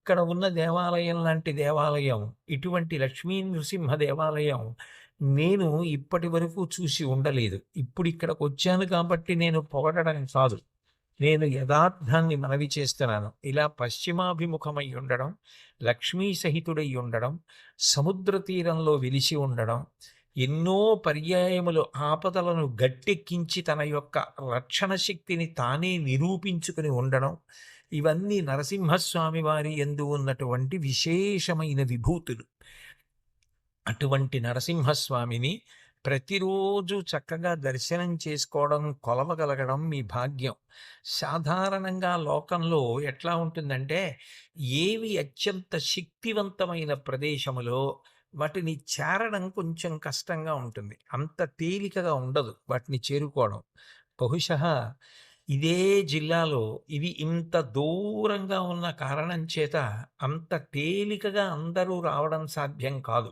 ఇక్కడ ఉన్న దేవాలయం లాంటి దేవాలయం, ఇటువంటి లక్ష్మీ నృసింహ దేవాలయం నేను ఇప్పటి వరకు చూసి ఉండలేదు. ఇప్పుడు ఇక్కడికొచ్చాను కాబట్టి నేను పొగడడం కాదు. నేను యథార్థాన్ని మనవి చేస్తున్నాను. ఇలా పశ్చిమాభిముఖమై ఉండడం, లక్ష్మీ సహితుడై ఉండడం, సముద్ర తీరంలో వెలిసి ఉండడం, ఎన్నో పర్యాయములు ఆపదలను గట్టెక్కించి తన యొక్క రక్షణ శక్తిని తానే నిరూపించుకుని ఉండడం, ఇవన్నీ నరసింహస్వామి వారి యందు ఉన్నటువంటి విశేషమైన విభూతులు. అటువంటి నరసింహస్వామిని ప్రతిరోజు చక్కగా దర్శనం చేసుకోవడం, కొలవగలగడం మీ భాగ్యం. సాధారణంగా లోకంలో ఎట్లా ఉంటుందంటే, ఏవి అత్యంత శక్తివంతమైన ప్రదేశములో వాటిని చేరడం కొంచెం కష్టంగా ఉంటుంది. అంత తేలికగా ఉండదు వాటిని చేరుకోవడం. బహుశః ఇదే జిల్లాలో ఇవి ఇంత దూరంగా ఉన్న కారణం చేత అంత తేలికగా అందరూ రావడం సాధ్యం కాదు.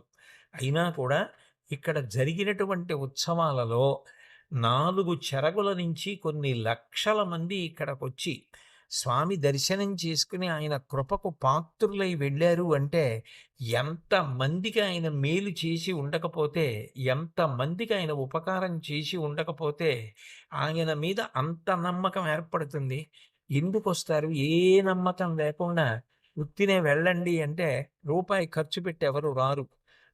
అయినా కూడా ఇక్కడ జరిగినటువంటి ఉత్సవాలలో 4 చెరగుల నుంచి కొన్ని లక్షల మంది ఇక్కడికొచ్చి స్వామి దర్శనం చేసుకుని ఆయన కృపకు పాత్రులై వెళ్ళారు అంటే ఎంతమందికి ఆయన మేలు చేసి ఉండకపోతే, ఎంతమందికి ఆయన ఉపకారం చేసి ఉండకపోతే ఆయన మీద అంత నమ్మకం ఏర్పడుతుంది. ఎందుకొస్తారు? ఏ నమ్మకం లేకుండా ఉత్తినే వెళ్ళండి అంటే రూపాయి ఖర్చు పెట్టి ఎవరు రారు.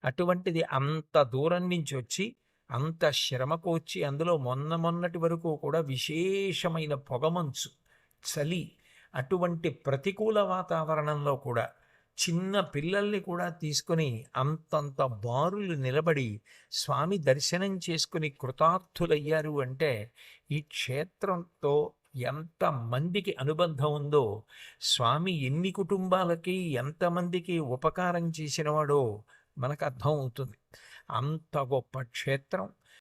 అటువంటిది అంత దూరం నుంచొచ్చి, అంత శ్రమ కోర్చి, అందులో మొన్నటి వరకు కూడా విశేషమైన పొగమంచు, చలి, అటువంటి ప్రతికూల వాతావరణంలో కూడా చిన్న పిల్లల్ని కూడా తీసుకొని అంతంత బారులు నిలబడి స్వామి దర్శనం చేసుకుని కృతార్థులయ్యారు అంటే, ఈ క్షేత్రంతో ఎంతమందికి అనుబంధం ఉందో, స్వామి ఎన్ని కుటుంబాలకి, ఎంతమందికి ఉపకారం చేసినవాడో మనకు అర్థం అవుతుంది. అంత గొప్ప క్షేత్రం,